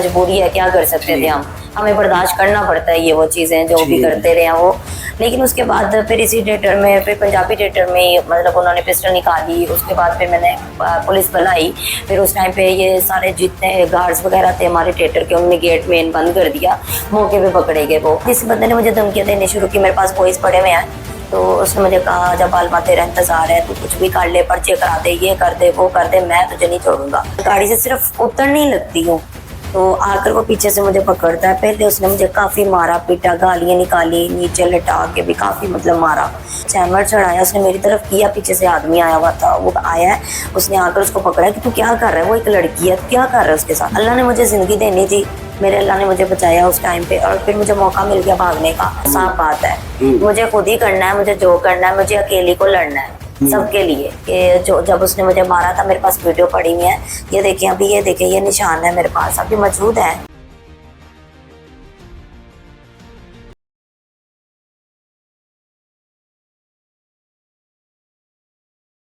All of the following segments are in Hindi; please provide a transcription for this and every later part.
मजबूरी है, क्या कर सकते थे हमें बर्दाश्त करना पड़ता है ये वो चीज़ें जो भी करते रहे हैं वो। लेकिन उसके बाद फिर इसी थिएटर में, फिर पंजाबी थिएटर में मतलब उन्होंने पिस्टल निकाली। उसके बाद फिर मैंने पुलिस बुलाई। फिर उस टाइम पे ये सारे जितने गार्ड्स वगैरह थे हमारे थिएटर के, उन्होंने गेट मेन बंद कर दिया। मौके पे पकड़े गए वो। इस बंदे ने मुझे धमकियाँ देनी शुरू की, मेरे पास बॉयज़ पड़े हुए हैं। तो उसने मुझे कहा जब बाल तेरा इंतजार है, तू कुछ भी कर ले, पर्चे करा दे, ये कर दे, वो कर दे, मैं तुझे नहीं छोड़ूंगा। गाड़ी से सिर्फ उतर नहीं लगती हूँ तो आकर वो पीछे से मुझे पकड़ता है। पहले उसने मुझे काफ़ी मारा पीटा, गालियाँ निकाली, नीचे लटा के भी काफ़ी मतलब मारा। चैमर चढ़ाया उसने मेरी तरफ किया, पीछे से आदमी आया हुआ था, वो आया है, उसने आकर उसको पकड़ा कि तू क्या कर रहा है, वो एक लड़की है, तू क्या कर रहा है उसके साथ। अल्लाह ने मुझे ज़िंदगी देनी थी, मेरे अल्लाह ने मुझे बचाया उस टाइम पे, और फिर मुझे मौका मिल गया भागने का। साफ बात है, मुझे खुद ही करना है, मुझे जो करना है, मुझे अकेली को लड़ना है सबके लिए। कि जो जब उसने मुझे मारा था, मेरे पास वीडियो पड़ी हुई है, ये देखिए अभी, ये देखिए, ये निशान है मेरे पास, अभी मौजूद है।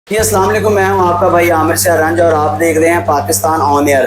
अस्सलाम वालेकुम, मैं हूं आपका भाई आमिर सहरंज और आप देख रहे हैं पाकिस्तान ऑन एयर।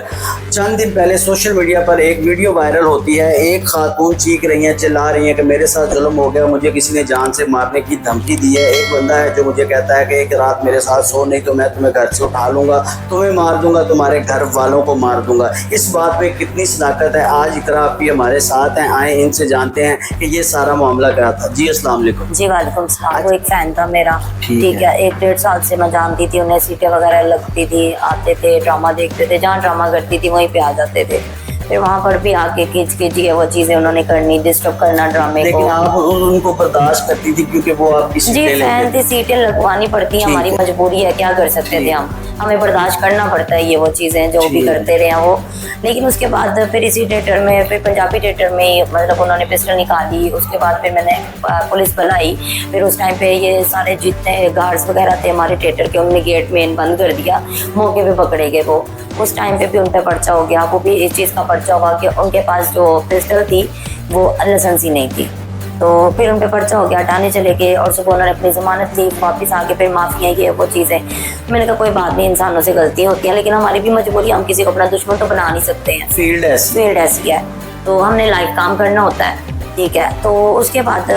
चंद दिन पहले सोशल मीडिया पर एक वीडियो वायरल होती है। एक खातून चीख रही हैं, चिल्ला रही हैं कि मेरे साथ जुल्म हो गया, मुझे किसी ने जान से मारने की धमकी दी है। एक बंदा है जो मुझे कहता है कि एक रात मेरे साथ सो, नहीं तो मैं तुम्हें घर से उठा लूँगा, तुम्हें मार दूंगा, तुम्हारे घर वालों को मार दूंगा। इस बात पर कितनी सदाकत है। आज इकरा आप हमारे साथ हैं, आए इनसे जानते हैं कि ये सारा मामला क्या था। जी अस्सलाम वालेकुम। जी वालेकुम सलाम। वो एक फैन था मेरा, ठीक है, 1-1.5 साल से जानती थी उन्हें, सीटें वगैरह लगती थी, आते थे, ड्रामा देखते थे, जहाँ ड्रामा करती थी वहीं पे आ जाते थे। फिर वहाँ पर भी आके खींच के जी वो चीज़ें उन्होंने करनी, डिस्टर्ब करना ड्रामे को। लेकिन आप उनको बर्दाश्त करती थी क्योंकि वो आपकी जी फैन थी, सीटें लगवानी पड़ती हैं, हमारी मजबूरी है, क्या कर सकते थे हमें बर्दाश्त करना पड़ता है ये वो चीज़ें जो भी करते रहे हैं वो। लेकिन उसके बाद फिर इसी थिएटर में, फिर पंजाबी थिएटर में मतलब उन्होंने पिस्टल निकाली। उसके बाद फिर मैंने पुलिस बुलाई। फिर उस टाइम पे ये सारे जितने गार्ड्स वगैरह थे हमारे थिएटर के, उन्होंने गेट मेन बंद कर दिया। मौके पे पकड़े गए वो। उस टाइम पे भी उन पर पर्चा हो गया। वो भी इस चीज़ का पर्चा हुआ कि उनके पास जो पिस्टल थी वो लाइसेंस ही नहीं थी। तो फिर उन पे पर्चा हो गया, हटाने चले गए, और सुबह उन्होंने अपनी ज़मानत ली, वापस आके फिर माफ़ियाँ ये वो चीज़ें। मैंने कहा कोई बात नहीं, इंसानों से गलतियाँ होती हैं, लेकिन हमारी भी मजबूरी, हम किसी को अपना दुश्मन तो बना नहीं सकते हैं। फील्ड ऐसी है, तो हमने लाइव काम करना होता है, ठीक है। तो उसके बाद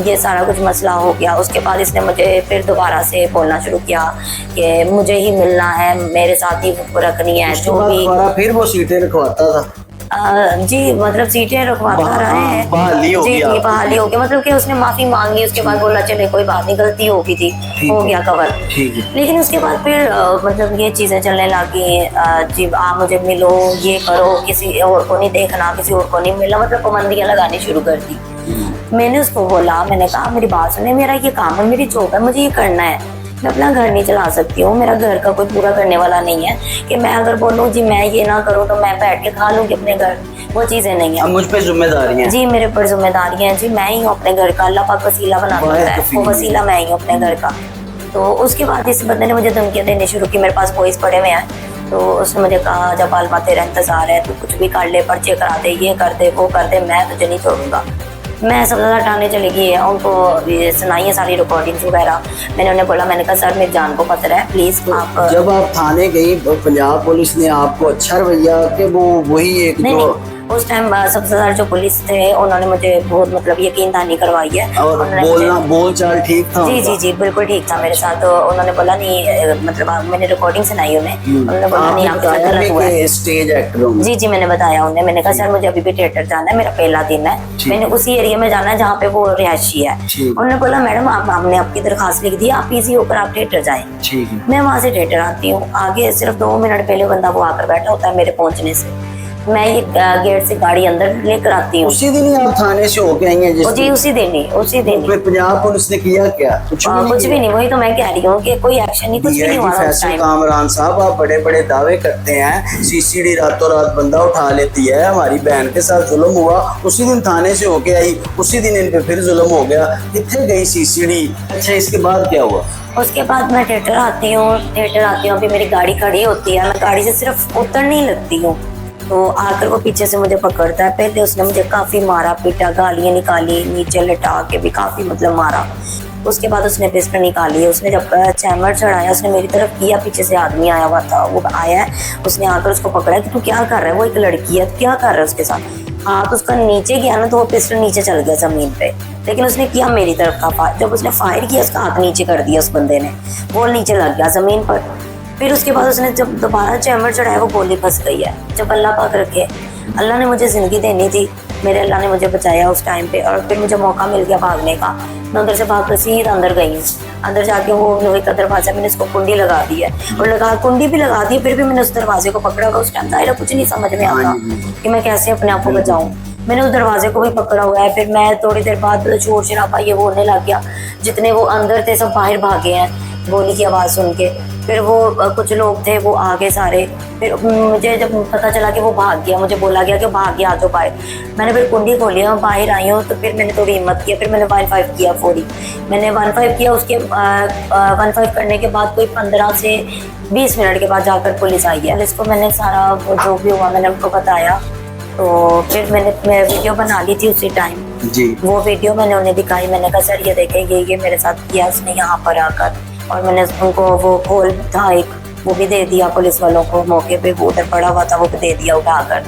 ये सारा कुछ मसला हो गया। उसके बाद इसने मुझे फिर दोबारा से बोलना शुरू किया कि मुझे ही मिलना है, मेरे साथ ही रखनी है, जो भी। फिर वो सीटें रखवाता था। जी मतलब सीटें रखवाता रहे हैं, बहाली हो गया। जी बहाली हो गया, मतलब कि उसने माफी मांगी। उसके बाद बोला चले कोई बात नहीं, गलती हो गई थी, हो गया कवर, ठीक है। लेकिन उसके बाद फिर मतलब ये चीजें चलने लगी। जी आप मुझे मिलो, ये करो, किसी और को नहीं देखना, किसी और को नहीं मिलना, मतलब पाबंदियां लगानी शुरू कर दी। मैंने उसको बोला, मैंने कहा मेरी बात सुने, मेरा ये काम है, मेरी जॉब है, मुझे ये करना है, मैं अपना घर नहीं चला सकती हूँ, मेरा घर का कोई पूरा करने वाला नहीं है कि मैं अगर बोलूँ जी मैं ये ना करूँ तो मैं बैठ के खा लूँगी अपने घर, वो चीज़ें नहीं है। मुझ पे जिम्मेदारी है जी, मेरे पर जिम्मेदारी है जी, मैं ही हूँ अपने घर का, अल्लाह पाक वसीला बना देता है, वो वसीला मैं ही हूँ अपने घर का। तो उसके बाद इस बंदे ने मुझे धमकियाँ देनी शुरू की, मेरे पास बॉयज़ पड़े हुए हैं। तो उसने मुझे कहा जब बाल तेरा इंतजार है, तू कुछ भी कर ले, पर्चे करा दे, ये कर दे, वो कर दे, मैं तुझे नहीं छोड़ूंगा। मैं सबसे ज़्यादा हटाने चली गई है, उनको सुनाई है सारी रिकॉर्डिंग्स वगैरह। मैंने उन्हें बोला, मैंने कहा सर मेरी जान को खतरा है, प्लीज़ आप। जब आप थाने गई पंजाब पुलिस ने आपको अच्छा रवैया कि वो वही एक नहीं, उस टाइम सबसे ज़्यादा जो पुलिस थे उन्होंने मुझे बहुत मतलब यकीन दहानी करवाई है, और बोल चाल ठीक था। जी बिल्कुल ठीक था मेरे साथ। तो उन्होंने बोला नहीं, मतलब मैंने रिकॉर्डिंग सुनाई उन्हें, उन्होंने बोला नहीं आपके साथ गलत हुआ है। स्टेज एक्टर जी मैंने बताया उन्हें, मैंने कहा सर मुझे अभी भी थिएटर जाना है, मेरा पहला दिन है, मैंने उसी एरिया में जाना है जहाँ पे वो रिहायशी है। उन्होंने बोला मैडम हमने आपकी दरखास्त लिख दी, आप इजी होकर आप थिएटर जाएं। मैं वहाँ से थिएटर आती हूँ, आगे सिर्फ 2 मिनट पहले बंदा वो आकर बैठा होता है मेरे पहुँचने से, मैं ये गेट से गाड़ी अंदर लेकर आती हूँ। उसी दिन ही आप थाने से होके आई हैं? जी उसी दिन ही। फिर पंजाब पुलिस ने किया क्या? कुछ भी नहीं, वही तो मैं कह रही हूँ कि कोई एक्शन नहीं, कुछ भी नहीं हुआ उस टाइम। कामरान साहब आप बड़े बड़े दावे करते हैं, सीसीडी रातों रात बंदा उठा लेती है, हमारी बहन के साथ जुल्म हुआ, उसी दिन थाने से होके आई, उसी दिन इन पे फिर जुल्म हो गया, कितने गई सीसीडी? अच्छा इसके बाद क्या हुआ? उसके बाद मैं थिएटर आती हूँ, अभी मेरी गाड़ी खड़ी होती है, मैं गाड़ी से सिर्फ उतर नहीं लगती हूँ तो आकर वो पीछे से मुझे पकड़ता है। पहले उसने मुझे काफ़ी मारा पीटा, गालियाँ निकाली, नीचे लटा के भी काफ़ी मतलब मारा। उसके बाद उसने पिस्टल निकाली, उसने जब चैम्बर चढ़ाया उसने मेरी तरफ किया, पीछे से आदमी आया हुआ था, वो आया है, उसने आकर उसको पकड़ा कि तू क्या कर रहा है, वो एक लड़की है, क्या कर रहा है उसके साथ। हाथ उसका नीचे गया ना तो वो पिस्टल नीचे चल गया ज़मीन पे, लेकिन उसने किया मेरी तरफ का फायर। जब उसने फायर किया उसका हाथ नीचे कर दिया उस बंदे ने, वो नीचे लग गया ज़मीन पर। फिर उसके बाद उसने जब दोबारा चैम्बर चढ़ाया वो गोली फंस गई है। जब अल्लाह पाक रखे, अल्लाह ने मुझे ज़िंदगी देनी थी, मेरे अल्लाह ने मुझे बचाया उस टाइम पे, और फिर मुझे मौका मिल गया भागने का। मैं उधर से भाग कर सीधा अंदर गई हूँ। अंदर जाके वो लोहे का दरवाज़ा, मैंने उसको कुंडी लगा दी है, और कुंडी भी लगा दी है, फिर भी मैंने उस दरवाजे को पकड़ा हुआ। उस टाइम दायरा कुछ नहीं समझ में आता कि मैं कैसे अपने आप को बचाऊँ। मैंने उस दरवाजे को भी पकड़ा हुआ है। फिर मैं थोड़ी देर बाद शोर शराबा ये वो होने लग गया, जितने वो अंदर थे सब बाहर भागे हैं गोली की आवाज़ सुन के। फिर वो कुछ लोग थे वो आ गए सारे। फिर मुझे जब पता चला कि वो भाग गया, मुझे बोला गया कि भाग गया, आ जाओ बाहर। मैंने फिर कुंडी खोली, मैं बाहर आई हूँ, तो फिर मैंने थोड़ी हिम्मत किया, फिर मैंने 1-5 किया फौरी। मैंने 1-5 किया, उसके 1-5 करने के बाद कोई 15 से 20 मिनट के बाद जाकर पुलिस आई है। पुलिस को मैंने सारा जो भी हुआ मैंने उनको बताया, तो फिर मैं वीडियो बना ली थी उसी टाइम जी। वो वीडियो मैंने उन्हें दिखाई। मैंने कहा सर ये देखें, ये मेरे साथ किया उसने यहाँ पर आकर, और मैंने उनको वो खोल था एक, वो भी दे दिया पुलिस वालों को। मौके पे वो उधर पड़ा हुआ था, वो भी दे दिया उठाकर।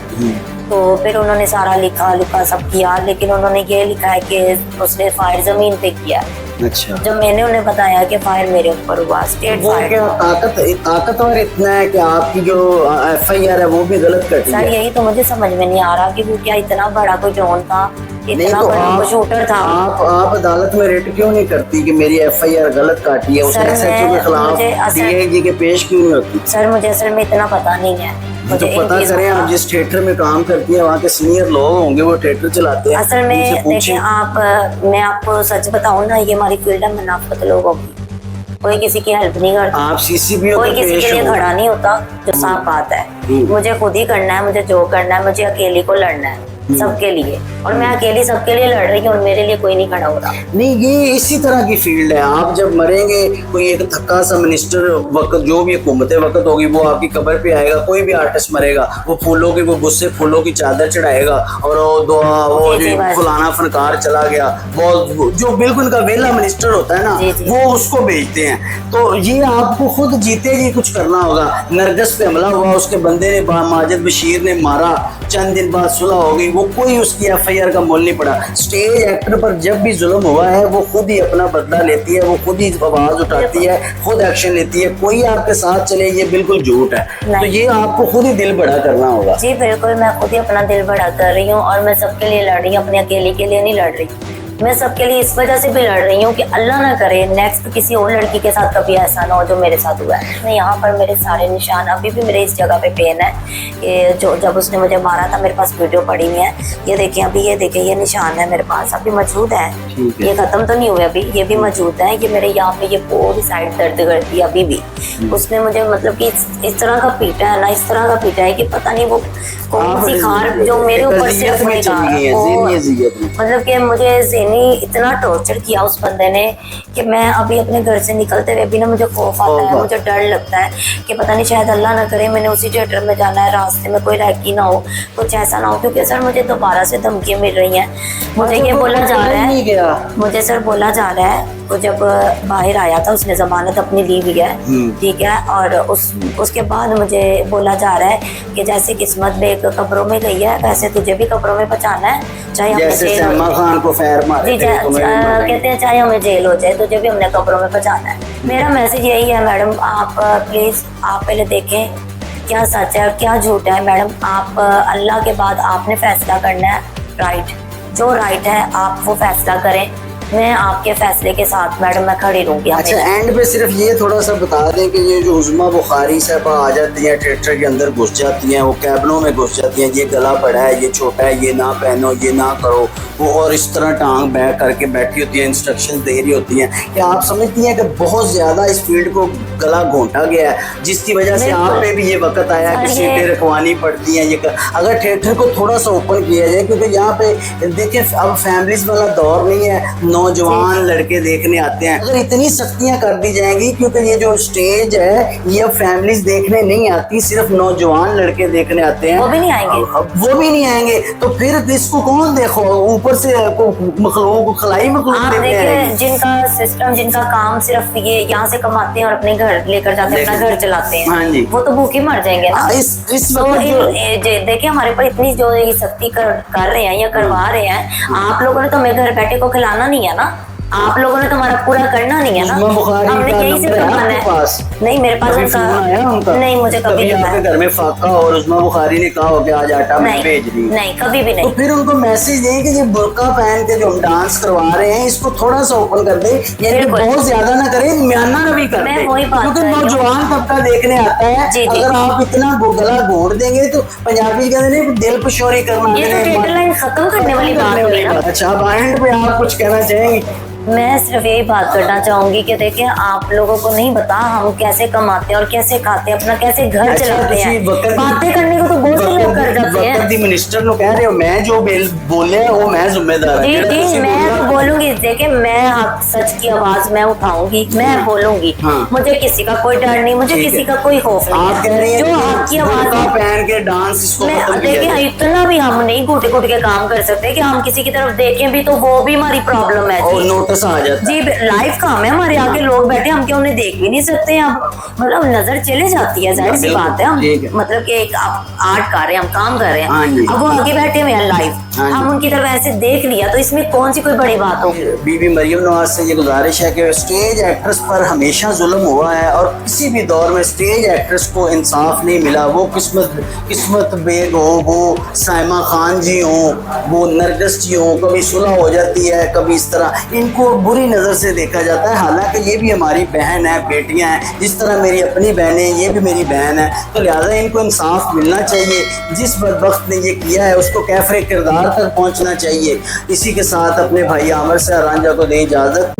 तो फिर उन्होंने सारा लिखा सब किया, लेकिन उन्होंने ये लिखा है कि उसने फायर ज़मीन पे किया। अच्छा। जब मैंने उन्हें बताया कि फायर मेरे ऊपर हुआ, स्टेट फायर। क्या ताकतवर इतना है कि आपकी जो FIR है वो भी गलत कटी सर है। यही तो मुझे समझ में नहीं आ रहा कि वो क्या इतना बड़ा कोई ड्रोन था, इतना तो बड़ा शूटर था। आप अदालत में रेट क्यों नहीं करती कि मेरी FIR गलत काटी है, उसने SHO के खिलाफ DIG के पेश क्यों नहीं होती? सर मुझे असल में इतना पता नहीं है। तो पता करें, आप जिस थिएटर में काम करती है वहाँ के सीनियर लोग होंगे, वो थिएटर चलाते हैं। असल में देखें आप, मैं आपको सच बताऊं ना, ये हमारी फील्ड है मुनाफत लोगों की, कोई किसी की हेल्प नहीं करता। आप CCBO कोई किसी के लिए खड़ा नहीं होता, जो साफ बात है। मुझे खुद ही करना है, मुझे जो करना है, मुझे अकेली को लड़ना है सबके लिए, और मैं अकेली सबके लिए लड़ रही हूँ, और मेरे लिए कोई नहीं खड़ा हो रहा। नहीं, ये इसी तरह की फील्ड है। आप जब मरेंगे, कोई एक थक्का सा मिनिस्टर वक्त जो भी हुकूमत वक्त होगी वो आपकी कब्र पे आएगा। कोई भी आर्टिस्ट मरेगा, वो फूलों की, वो गुस्से फूलों की चादर चढ़ाएगा, और वो दुआ, वो फलाना फनकार चला गया, वो जो बिल्कुल उनका वेला मिनिस्टर होता है ना, वो उसको भेजते हैं। तो ये आपको खुद जीते जी कुछ करना होगा। नरगस पे हमला हुआ, उसके बंदे ने माजिद बशीर ने मारा, चंद दिन बाद सुलह हो गई, वो कोई उसकी FIR का मोल नहीं पड़ा। स्टेज एक्टर पर जब भी जुल्म हुआ है वो खुद ही अपना बदला लेती है, वो खुद ही आवाज उठाती है, खुद एक्शन लेती है। कोई आपके साथ चले ये बिल्कुल झूठ है। तो ये आपको खुद ही दिल बड़ा करना होगा। जी बिल्कुल, मैं खुद ही अपना दिल बड़ा कर रही हूँ, और मैं सबके लिए लड़ रही हूँ, अपने अकेले के लिए नहीं लड़ रही। मैं सबके लिए इस वजह से भी लड़ रही हूँ कि अल्लाह ना करे नेक्स्ट किसी और लड़की के साथ कभी ऐसा ना हो जो मेरे साथ हुआ है। मैं यहाँ पर मेरे सारे निशान, अभी भी मेरे इस जगह पे पेन है कि जो जब उसने मुझे मारा था, मेरे पास वीडियो पड़ी हुई है। ये देखें, अभी ये देखें, ये निशान है मेरे पास, अभी मौजूद है। ये खत्म तो नहीं हुए अभी, ये भी मौजूद है। ये मेरे यहाँ पे ये पूरी साइड दर्द करती है अभी भी। उसने मुझे मतलब कि इस तरह का पीटा है ना, इस तरह का पीटा है कि पता नहीं वो कौन सी खार जो मेरे ऊपर सिर्फ मतलब कि मुझे इतना टॉर्चर किया उस बंदे ने कि मैं अभी अपने घर से निकलते हुए भी ना मुझे खौफ आता है, मुझे डर लगता है कि पता नहीं शायद अल्लाह ना करे मैंने उसी थिएटर में जाना है, रास्ते में कोई रैकी ना हो, कुछ ऐसा ना हो। क्योंकि सर मुझे दोबारा से धमकियाँ मिल रही हैं। मुझे ये बोला जा रहा है, मुझे सर बोला जा रहा है, वो जब बाहर आया था उसने जमानत अपनी ली हुई है, ठीक है, और उसके बाद मुझे बोला जा रहा है कि जैसे किस्मत में कब्रों में गई है वैसे तुझे भी कब्रों में पहुंचाना है, चाहे हमें जेल खान को फैर मारे कहते हैं, चाहे हमें जेल हो जाए तुझे भी हमने कब्रों में पहुंचाना है। मेरा मैसेज यही है मैडम, आप प्लीज आप पहले देखें क्या सच है और क्या झूठ है। मैडम आप अल्लाह के बाद आपने फैसला करना है, राइट, जो राइट है आप वो फैसला करें। मैं आपके फैसले के साथ मैडम मैं खड़ी रहूंगी। अच्छा, एंड पे सिर्फ ये थोड़ा सा बता दें कि ये जो उज़्मा बुखारी साहबा आ जाती हैं, थिएटर के अंदर घुस जाती हैं, वो कैबिनों में घुस जाती हैं, ये गला बड़ा है, ये छोटा है, ये ना पहनो, ये ना करो, वो और इस तरह टांग बैक करके बैठी होती है, इंस्ट्रक्शन दे रही होती हैं। क्या आप समझती हैं कि बहुत ज़्यादा इस फील्ड को गला घोंटा गया है, जिसकी वजह से आप पे भी ये वक्त आया कि सीटें रखवानी पड़ती हैं? ये अगर थिएटर को थोड़ा सा ओपन किया जाए, क्योंकि यहाँ पे देखिए अब फैमिलीज वाला दौर नहीं है, नौजवान लड़के देखने आते हैं। अगर इतनी सख्तियां कर दी जाएंगी, क्योंकि ये जो स्टेज है ये अब फैमिलीज देखने नहीं आती, सिर्फ नौजवान लड़के देखने आते हैं, वो भी नहीं आएंगे। वो भी नहीं आएंगे तो फिर इसको कौन देखो, ऊपर से मखलूक खलाई मखलूक आप देखने देखिए आएंगे। जिनका सिस्टम, जिनका काम सिर्फ ये यहाँ से कमाते हैं और अपने घर लेकर जाते हैं, अपना घर चलाते हैं, हाँ जी। वो तो भूखे मर जाएंगे ना। इस तो वक्त देखिए हमारे पर इतनी जो ये सख्ती कर रहे हैं या करवा रहे हैं, आप लोगों ने तो हमें घर बैठे को खिलाना नहीं है ना, आप लोगों ने तो हमारा पूरा करना नहीं है ना। उस्मा बुखारी हमने का यही से नंबर है करवाना आपके है। पास? नहीं मेरे पास कभी फोन आया उनका? नहीं, मुझे कभी नहीं आपके आया। घर में फाका और उस्मा बुखारी ने कहा हो कि आज आटा मैं नहीं भेज रही हूँ? नहीं, कभी भी तो नहीं। फिर उनको मैसेज दें कि ये बुर्का पहन के जो हम डांस करवा रहे हैं इसको थोड़ा सा ओपन कर दें, यानी बिल्कुल। बहुत ज्यादा ना करें, म्याना ना भी कर मैं दें, वही बात क्योंकि कर रही हूँ। नौजवान तबका देखने आता है। जी, जी। अगर आप इतना गला घोड़ देंगे तो पंजाबी कहते हैं दिल पशोरी करना, ये तो डेडलाइन खत्म करने वाली बात हुई ना। अच्छा, अब एंड पे आप कुछ कहना चाहेंगे? मैं सिर्फ यही बात करना चाहूंगी कि देखिए आप लोगों को नहीं पता हम कैसे कमाते हैं और कैसे खाते हैं, अपना कैसे घर चलाते हैं। बातें करने को तो बहुत से लोग कर जाते हैं। वक्त दी मिनिस्टर नो कह रहे हो, मैं जो बोले वो मैं जिम्मेदार जी हूं। जी, मैं तो बोलूंगी, देखिए मैं हक सच की आवाज मैं उठाऊंगी, मैं बोलूंगी। हाँ। मुझे किसी का कोई डर नहीं, मुझे ठीक किसी है। का कोई खौफ नहीं आप कह रही हैं जो हक की आवाज बुर्का है। पहन के डांस इसको मैं खत्म किया देखिए जाए। इतना भी हम नहीं घुट घुट के काम कर सकते कि हम किसी की तरफ देखें भी तो वो भी हमारी प्रॉब्लम है और जी। नोटिस आ जाता है। जी लाइव काम है, हमारे आगे लोग बैठे, हम क्या उन्हें देख भी नहीं सकते हैं। अब मतलब नजर चले जाती है, जाहिर सी बिल्कुल, बात है। हम ठीक है। मतलब कि एक आर्ट कर रहे हैं, हम काम कर रहे हाँ जी। हैं, अब वो आगे बैठे हुए हैं लाइव, हाँ जी। हम उनकी तरफ ऐसे देख लिया तो इसमें कौन सी कोई बड़ी बात होगी। बीबी मरियम नवाज से ये गुजारिश है कि स्टेज एक्ट्रेस पर हमेशा जुल्म हुआ है और किसी भी दौर में स्टेज एक्ट्रेस को इंसाफ नहीं मिला। वो किस्मत बेग हो, वो साइमा खान जी हो, वो नरगिस जी हो, कभी सुलह हो जाती है, कभी इस तरह इनको बुरी नज़र से देखा जाता है। हालांकि ये भी हमारी बहन है, बेटियां हैं, जिस तरह मेरी अपनी बहनें, ये भी मेरी बहन है, तो लिहाजा इनको इंसाफ मिलना चाहिए। जिस बदबख्त ने ये किया है उसको कैफरे किरदार तक पहुंचना चाहिए। इसी के साथ अपने भाई आमिर से रांझा को दें इजाज़त।